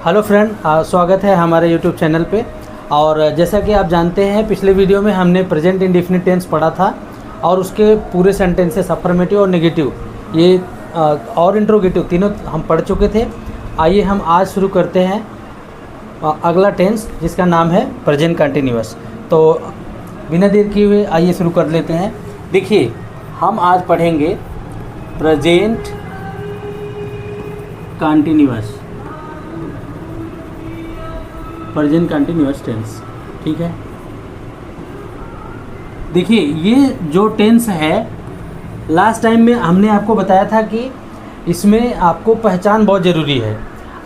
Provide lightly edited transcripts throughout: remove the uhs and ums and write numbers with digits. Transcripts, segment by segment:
Hello friend, स्वागत है हमारे यूट्यूब चैनल पे। और जैसा कि आप जानते हैं, पिछले वीडियो में हमने प्रेजेंट इंडेफिनिट टेंस पढ़ा था और उसके पूरे सेंटेंसेस अफर्मेटिव और नेगेटिव ये और इंट्रोगेटिव तीनों हम पढ़ चुके थे। आइए हम आज शुरू करते हैं अगला टेंस, जिसका नाम है प्रेजेंट कंटिन्यूअस। तो बिना देर किए हुए आइए शुरू कर लेते हैं। देखिए, हम आज पढ़ेंगे present continuous, present continuous tense. ठीक है, देखिए ये जो टेंस है, लास्ट टाइम में हमने आपको बताया था कि इसमें आपको पहचान बहुत ज़रूरी है।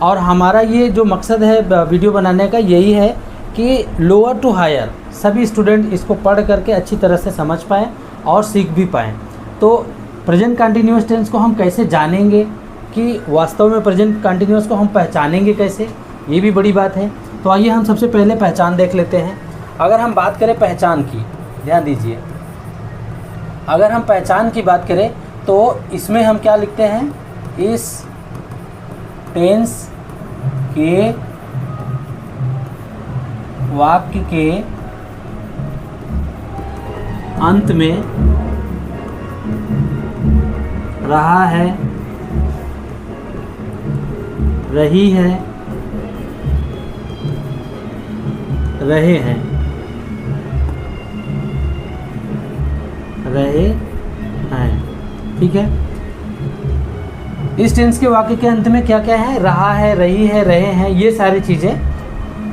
और हमारा ये जो मकसद है वीडियो बनाने का यही है कि लोअर टू हायर सभी स्टूडेंट इसको पढ़ करके अच्छी तरह से समझ पाएँ और सीख भी पाएँ। तो प्रेजेंट कंटिन्यूअस टेंस को हम कैसे जानेंगे कि वास्तव में प्रेजेंट कंटिन्यूअस को हम पहचानेंगे कैसे, ये भी बड़ी बात है। तो आइए हम सबसे पहले पहचान देख लेते हैं। अगर हम बात करें पहचान की, ध्यान दीजिए, अगर हम पहचान की बात करें तो इसमें हम क्या लिखते हैं, इस टेंस के वाक्य के अंत में रहा है, रही है, रहे हैं, रहे हैं। ठीक है, इस टेंस के वाक्य के अंत में क्या क्या है, रहा है, रही है, रहे हैं, ये सारी चीज़ें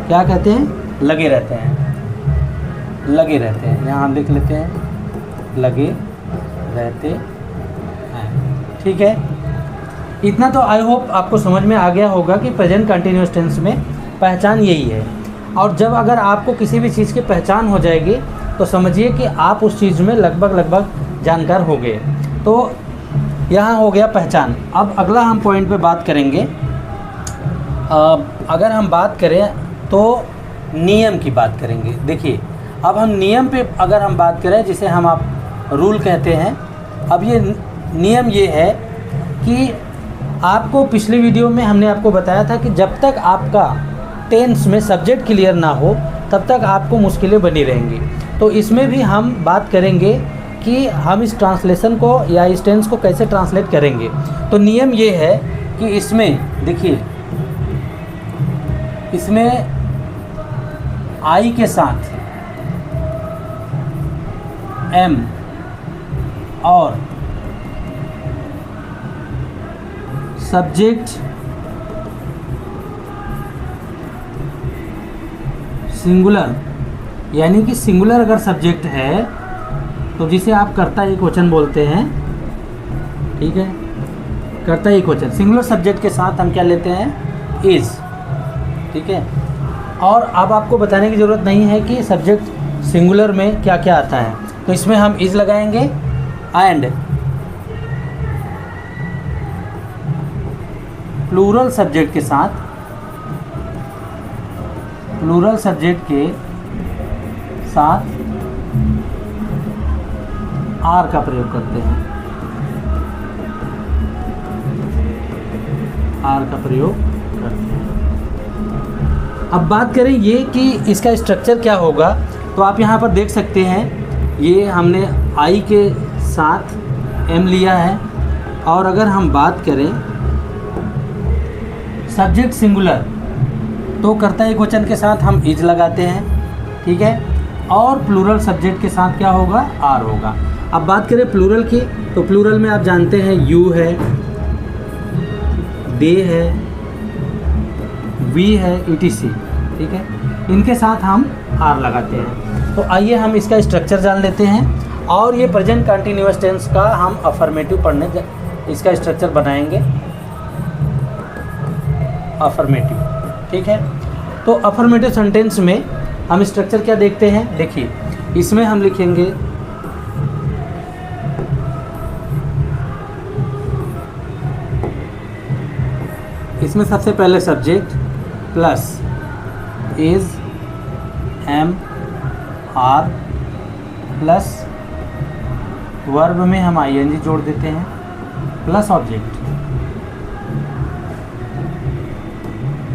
क्या कहते हैं, लगे रहते हैं, लगे रहते हैं। यहाँ हम लिख लेते हैं, लगे रहते हैं। ठीक है, इतना तो आई होप आपको समझ में आ गया होगा कि प्रेजेंट कंटिन्यूअस टेंस में पहचान यही है। और जब अगर आपको किसी भी चीज़ की पहचान हो जाएगी तो समझिए कि आप उस चीज़ में लगभग जानकार हो गए। तो यहाँ हो गया पहचान। अब अगला हम पॉइंट पे बात करेंगे। अगर हम बात करें तो नियम की बात करेंगे। देखिए, अब हम नियम पे अगर हम बात करें, जिसे हम आप रूल कहते हैं, अब ये नियम ये है कि आपको पिछले वीडियो में हमने आपको बताया था कि जब तक आपका टेंस में सब्जेक्ट क्लियर ना हो तब तक आपको मुश्किलें बनी रहेंगी। तो इसमें भी हम बात करेंगे कि हम इस ट्रांसलेशन को या इस टेंस को कैसे ट्रांसलेट करेंगे। तो नियम ये है कि इसमें देखिए, इसमें आई के साथ एम और सब्जेक्ट सिंगुलर, यानी कि सिंगुलर अगर सब्जेक्ट है तो जिसे आप कर्ता एकवचन बोलते हैं। ठीक है, कर्ता एकवचन सिंगुलर सब्जेक्ट के साथ हम क्या लेते हैं, इज। ठीक है, और अब आपको बताने की ज़रूरत नहीं है कि सब्जेक्ट सिंगुलर में क्या क्या आता है। तो इसमें हम इज लगाएंगे एंड प्लूरल सब्जेक्ट के साथ, प्लूरल सब्जेक्ट के साथ आर का प्रयोग करते हैं, आर का प्रयोग करते हैं। अब बात करें ये कि इसका स्ट्रक्चर क्या होगा, तो आप यहाँ पर देख सकते हैं, ये हमने आई के साथ एम लिया है। और अगर हम बात करें सब्जेक्ट सिंगुलर तो कर्ता एकवचन के साथ हम इज लगाते हैं। ठीक है, और प्लूरल सब्जेक्ट के साथ क्या होगा, आर होगा। अब बात करें प्लूरल की, तो प्लूरल में आप जानते हैं यू है, दे है, वी है, etc। ठीक है, इनके साथ हम आर लगाते हैं। तो आइए हम इसका स्ट्रक्चर जान लेते हैं और ये प्रेजेंट कंटिन्यूअस टेंस का हम अफर्मेटिव पढ़ने इसका स्ट्रक्चर बनाएंगे, अफर्मेटिव। ठीक है, तो अफर्मेटिव सेंटेंस में हम स्ट्रक्चर क्या देखते हैं, देखिए इसमें हम लिखेंगे इसमें सबसे पहले subject plus is, am, are plus verb में हम आईएनजी जोड़ देते हैं प्लस ऑब्जेक्ट।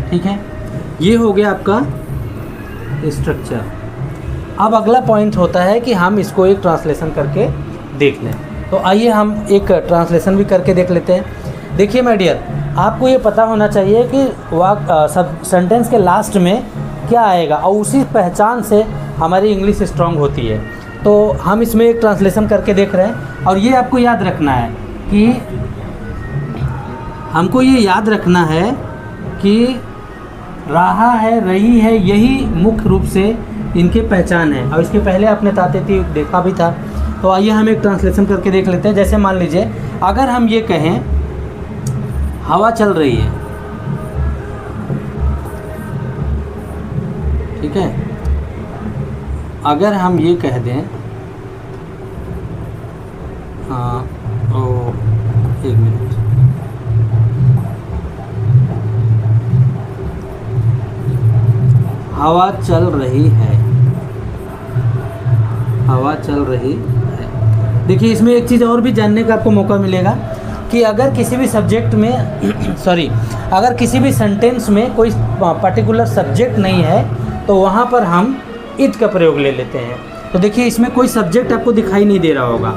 ठीक है, ये हो गया आपका स्ट्रक्चर। अब अगला पॉइंट होता है कि हम इसको एक ट्रांसलेशन करके देख लें। तो आइए हम एक ट्रांसलेशन भी करके देख लेते हैं। देखिए माय डियर, आपको ये पता होना चाहिए कि सब सेंटेंस के लास्ट में क्या आएगा और उसी पहचान से हमारी इंग्लिश स्ट्रांग होती है। तो हम इसमें एक ट्रांसलेशन करके देख रहे हैं और ये आपको याद रखना है कि हमको ये याद रखना है कि रहा है, रही है, यही मुख्य रूप से इनके पहचान है। और इसके पहले आपने ताते देखा भी था। तो आइए हम एक ट्रांसलेशन करके देख लेते हैं। जैसे मान लीजिए अगर हम ये कहें हवा चल रही है, ठीक है, अगर हम ये कह दें एक मिनट, हवा चल रही है, हवा चल रही है। देखिए इसमें एक चीज़ और भी जानने का आपको मौका मिलेगा कि अगर किसी भी सब्जेक्ट में अगर किसी भी सेंटेंस में कोई पर्टिकुलर सब्जेक्ट नहीं है तो वहाँ पर हम इट का प्रयोग ले लेते हैं। तो देखिए इसमें कोई सब्जेक्ट आपको दिखाई नहीं दे रहा होगा,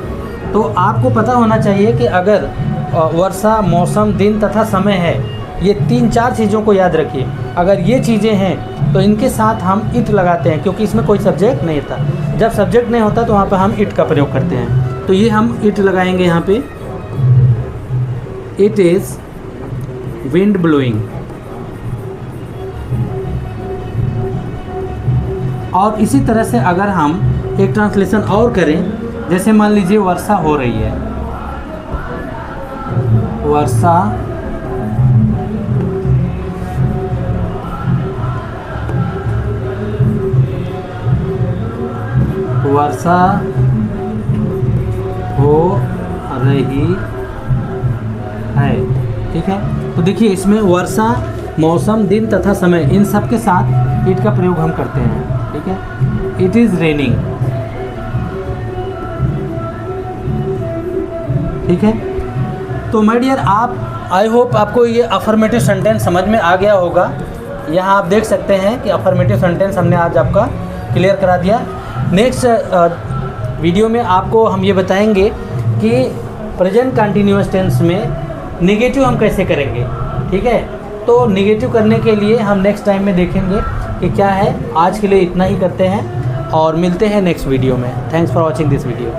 तो आपको पता होना चाहिए कि अगर वर्षा, मौसम, दिन तथा समय है, ये 3-4 चीज़ों को याद रखिए। अगर ये चीज़ें हैं तो इनके साथ हम इट लगाते हैं क्योंकि इसमें कोई सब्जेक्ट नहीं था। जब सब्जेक्ट नहीं होता तो वहाँ पर हम इट का प्रयोग करते हैं। तो ये हम इट लगाएंगे यहाँ पे, इट इज़ विंड ब्लोइंग। और इसी तरह से अगर हम एक ट्रांसलेशन और करें, जैसे मान लीजिए वर्षा हो रही है, वर्षा वर्षा हो रही है, ठीक है। तो देखिए इसमें वर्षा, मौसम, दिन तथा समय, इन सब के साथ इट का प्रयोग हम करते हैं, ठीक है। इट इज़ रेनिंग, ठीक है। तो माय डियर, आई होप आपको ये अफर्मेटिव सेंटेंस समझ में आ गया होगा। यहाँ आप देख सकते हैं कि अफर्मेटिव सेंटेंस हमने आज आपका क्लियर करा दिया। नेक्स्ट वीडियो में आपको हम ये बताएंगे कि प्रेजेंट कंटिन्यूअस टेंस में नेगेटिव हम कैसे करेंगे, ठीक है। तो नेगेटिव करने के लिए हम नेक्स्ट टाइम में देखेंगे कि क्या है। आज के लिए इतना ही करते हैं और मिलते हैं नेक्स्ट वीडियो में। Thanks for watching this video.